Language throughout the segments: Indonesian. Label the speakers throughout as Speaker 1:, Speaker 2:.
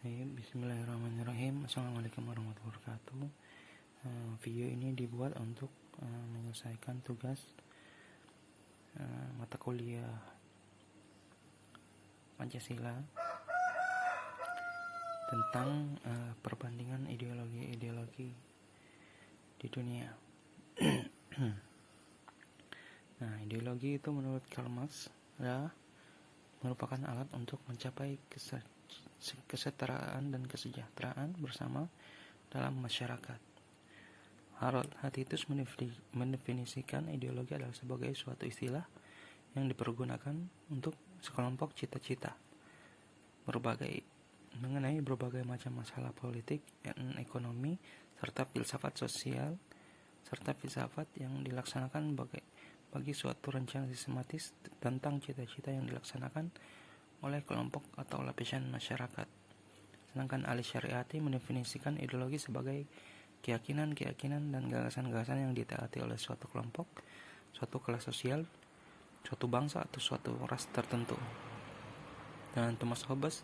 Speaker 1: Bismillahirrahmanirrahim. Assalamualaikum warahmatullahi wabarakatuh. Video ini dibuat untuk menyelesaikan tugas mata kuliah Pancasila tentang perbandingan ideologi-ideologi di dunia. Nah, ideologi itu menurut Karl Marx adalah merupakan alat untuk mencapai kesetaraan dan kesejahteraan bersama dalam masyarakat. Harold Hastitus mendefinisikan ideologi adalah sebagai suatu istilah yang dipergunakan untuk sekelompok cita-cita mengenai berbagai macam masalah politik dan ekonomi serta filsafat sosial serta filsafat yang dilaksanakan bagi suatu rencana sistematis tentang cita-cita yang dilaksanakan oleh kelompok atau lapisan masyarakat. Sedangkan Al-Syariati mendefinisikan ideologi sebagai keyakinan dan gagasan-gagasan yang ditaati oleh suatu kelompok, suatu kelas sosial, suatu bangsa atau suatu ras tertentu. Dan Thomas Hobbes,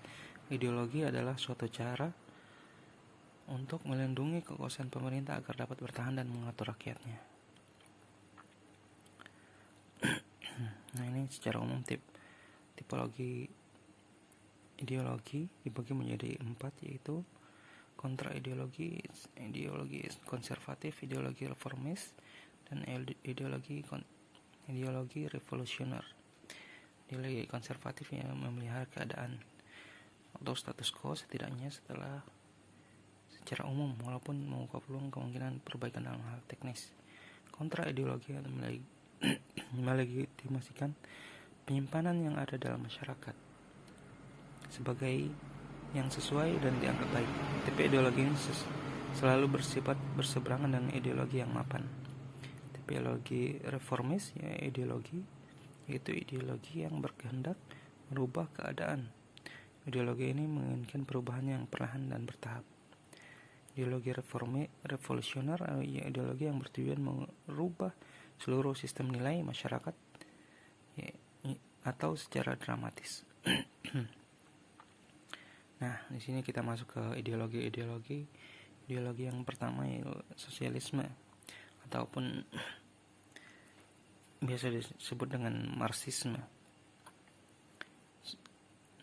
Speaker 1: ideologi adalah suatu cara untuk melindungi kekuasaan pemerintah agar dapat bertahan dan mengatur rakyatnya. Nah, ini secara umum tipologi ideologi dibagi menjadi 4, yaitu kontra ideologi konservatif, ideologi reformis, dan ideologi revolusioner. Ideologi konservatif yang memelihara keadaan atau status quo setidaknya secara umum, walaupun membuka peluang kemungkinan perbaikan dalam hal teknis. Kontra ideologi yang melegitimasikan penyimpanan yang ada dalam masyarakat sebagai yang sesuai dan dianggap baik. Tapi ideologi ini selalu bersifat berseberangan dengan ideologi yang mapan. Ideologi reformis yaitu ideologi yang berkehendak merubah keadaan. Ideologi ini menginginkan perubahan yang perlahan dan bertahap. Ideologi revolusioner ideologi yang bertujuan merubah seluruh sistem nilai masyarakat atau secara dramatis. Nah, di sini kita masuk ke ideologi yang pertama, yaitu sosialisme ataupun biasa disebut dengan Marxisme.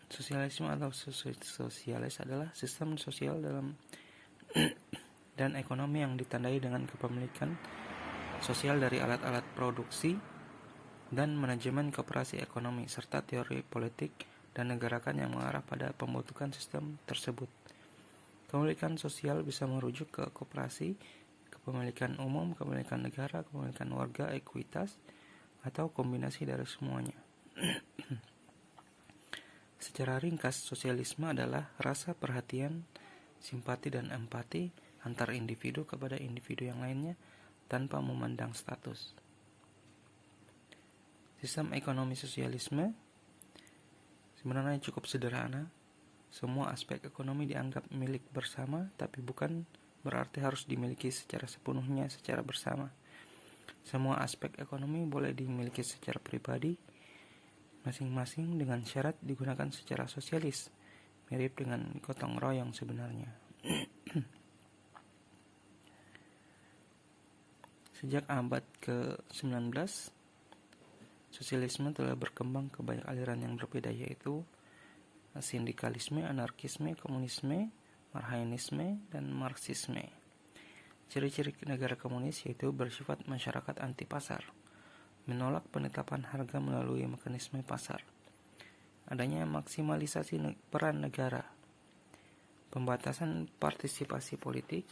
Speaker 1: Sosialisme atau sosialis adalah sistem sosial dan ekonomi yang ditandai dengan kepemilikan sosial dari alat-alat produksi dan manajemen koperasi ekonomi serta teori politik dan negarakan yang mengarah pada pembentukan sistem tersebut. Kepemilikan sosial bisa merujuk ke koperasi, kepemilikan umum, kepemilikan negara, kepemilikan warga, ekuitas, atau kombinasi dari semuanya. Secara ringkas, sosialisme adalah rasa perhatian, simpati, dan empati antar individu kepada individu yang lainnya tanpa memandang status. Sistem ekonomi sosialisme sebenarnya cukup sederhana. Semua aspek ekonomi dianggap milik bersama, tapi bukan berarti harus dimiliki secara sepenuhnya secara bersama. Semua aspek ekonomi boleh dimiliki secara pribadi masing-masing dengan syarat digunakan secara sosialis, mirip dengan gotong royong sebenarnya. Sejak abad ke-19, sosialisme telah berkembang ke banyak aliran yang berbeda, yaitu sindikalisme, anarkisme, komunisme, marxisme, dan marxisme. Ciri-ciri negara komunis yaitu bersifat masyarakat anti pasar, menolak penetapan harga melalui mekanisme pasar, adanya maksimalisasi peran negara, pembatasan partisipasi politik,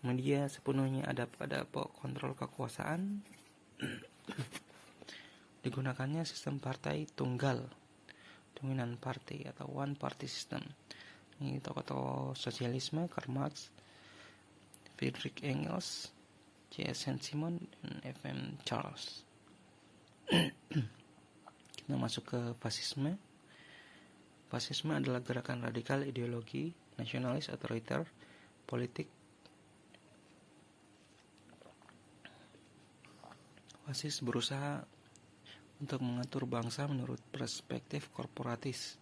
Speaker 1: media sepenuhnya ada pada kontrol kekuasaan, digunakannya sistem partai tunggal, dominan party atau one party system. Ini tokoh-tokoh sosialisme Karl Marx, Friedrich Engels, J.S. Saint-Simon, dan F.M. Charles. Kita masuk ke fasisme. Fasisme adalah gerakan radikal ideologi nasionalis otoriter politik. Fasis berusaha untuk mengatur bangsa menurut perspektif korporatis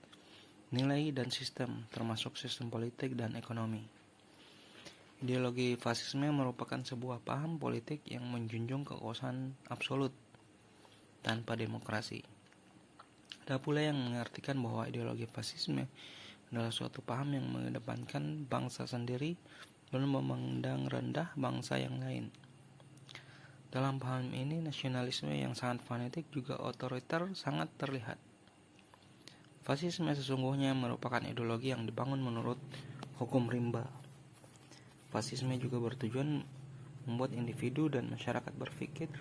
Speaker 1: nilai dan sistem, termasuk sistem politik dan ekonomi. Ideologi fasisme merupakan sebuah paham politik yang menjunjung kekuasaan absolut tanpa demokrasi. Ada pula yang mengartikan bahwa ideologi fasisme adalah suatu paham yang mengedepankan bangsa sendiri dan memandang rendah bangsa yang lain. Dalam paham ini, nasionalisme yang sangat fanatik juga otoriter sangat terlihat. Fasisme sesungguhnya merupakan ideologi yang dibangun menurut hukum rimba. Fasisme juga bertujuan membuat individu dan masyarakat berpikir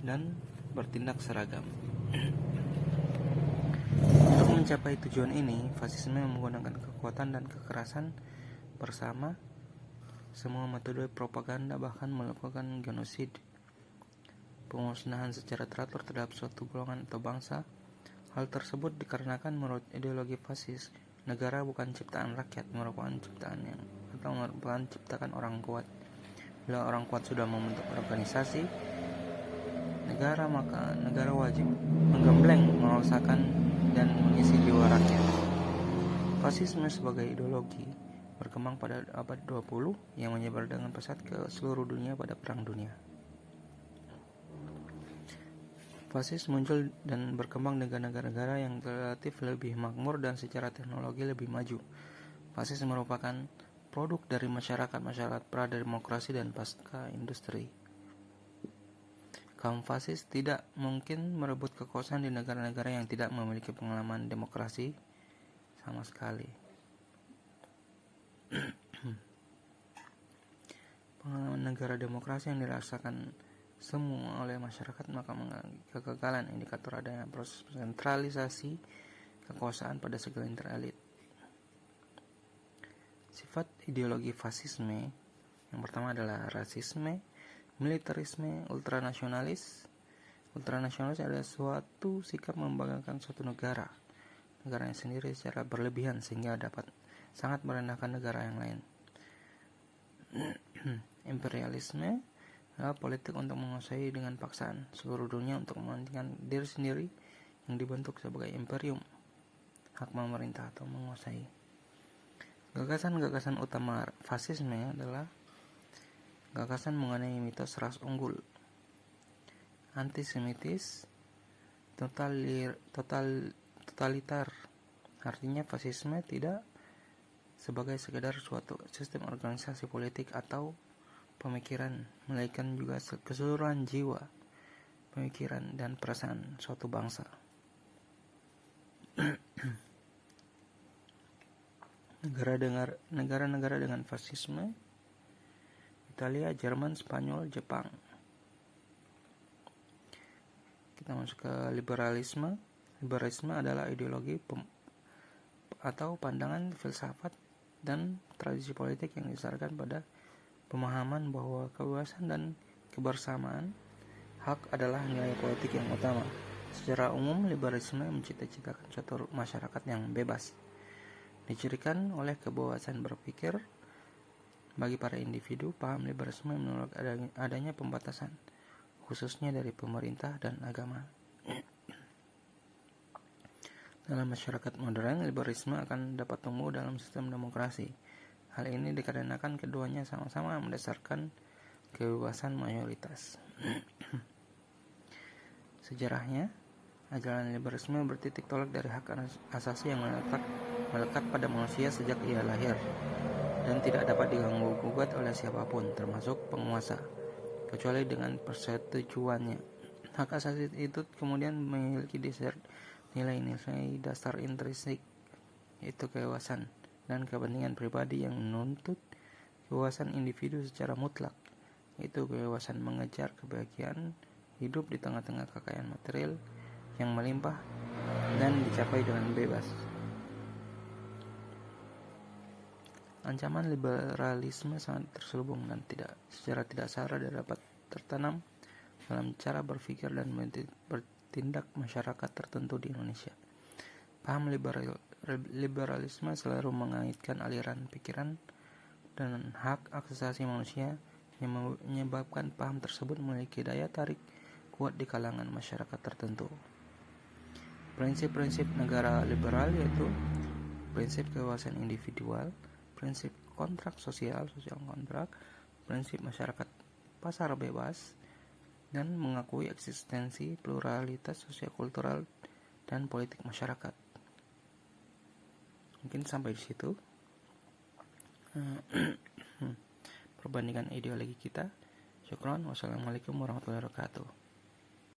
Speaker 1: dan bertindak seragam. Untuk mencapai tujuan ini, fasisme menggunakan kekuatan dan kekerasan bersama semua metode propaganda, bahkan melakukan genosida, pemusnahan secara teratur terhadap suatu golongan atau bangsa. Hal tersebut dikarenakan menurut ideologi fasis, negara bukan ciptaan rakyat, merupakan ciptakan orang kuat. Bila orang kuat sudah membentuk organisasi negara, maka negara wajib menggembleng, memaksakan, dan mengisi jiwa rakyat. Fasisme sebagai ideologi berkembang pada abad 20 yang menyebar dengan pesat ke seluruh dunia pada Perang Dunia. Fasis muncul dan berkembang dengan negara-negara yang relatif lebih makmur dan secara teknologi lebih maju. Fasis merupakan produk dari masyarakat pra-demokrasi dan pasca industri. Kaum fasis tidak mungkin merebut kekuasaan di negara-negara yang tidak memiliki pengalaman demokrasi sama sekali. Pengalaman negara demokrasi yang dirasakan semua oleh masyarakat maka mengalami kegagalan, indikator adanya proses sentralisasi kekuasaan pada segelintir elit. Sifat ideologi fasisme yang pertama adalah rasisme, militerisme, ultranasionalis. Ultranasionalis adalah suatu sikap membanggakan suatu negaranya sendiri secara berlebihan sehingga dapat sangat merendahkan negara yang lain. Imperialisme adalah politik untuk menguasai dengan paksaan seluruh dunia untuk mementingkan diri sendiri yang dibentuk sebagai imperium, hak memerintah atau menguasai. Gagasan-gagasan utama fasisme adalah gagasan mengenai mitos ras unggul, antisemitis, totalitar. Artinya fasisme tidak sebagai sekedar suatu sistem organisasi politik atau pemikiran, melainkan juga keseluruhan jiwa, pemikiran, dan perasaan suatu bangsa. Negara-negara dengan fasisme: Italia, Jerman, Spanyol, Jepang. Kita masuk ke liberalisme. Liberalisme adalah ideologi atau pandangan filsafat dan tradisi politik yang didasarkan pada pemahaman bahwa kebebasan dan kebersamaan hak adalah nilai politik yang utama. Secara umum, liberalisme mencita-citakan suatu masyarakat yang bebas, dicirikan oleh kebebasan berpikir. Bagi para individu, paham liberalisme menolak adanya pembatasan, khususnya dari pemerintah dan agama. Dalam masyarakat modern, liberalisme akan dapat tumbuh dalam sistem demokrasi. Hal ini dikarenakan keduanya sama-sama mendasarkan kebebasan mayoritas. Sejarahnya, ajaran liberalisme bertitik tolak dari hak asasi yang melekat pada manusia sejak ia lahir dan tidak dapat diganggu-gugat oleh siapapun, termasuk penguasa, kecuali dengan persetujuannya. Hak asasi itu kemudian memiliki nilai-nilai dasar intrinsik, yaitu kebebasan dan kepentingan pribadi yang menuntut kebebasan individu secara mutlak, yaitu kebebasan mengejar kebahagiaan hidup di tengah-tengah kekayaan material yang melimpah dan dicapai dengan bebas. Ancaman liberalisme sangat terselubung dan secara tidak sadar dapat tertanam dalam cara berpikir dan bertindak masyarakat tertentu di Indonesia. Paham liberalisme selalu mengaitkan aliran pikiran dan hak asasi manusia yang menyebabkan paham tersebut memiliki daya tarik kuat di kalangan masyarakat tertentu. Prinsip-prinsip negara liberal yaitu prinsip kebebasan individual, prinsip kontrak sosial kontrak, prinsip masyarakat pasar bebas, dan mengakui eksistensi pluralitas sosiokultural dan politik masyarakat. Mungkin sampai di situ perbandingan ideologi kita. Syukron. Wassalamualaikum warahmatullahi wabarakatuh.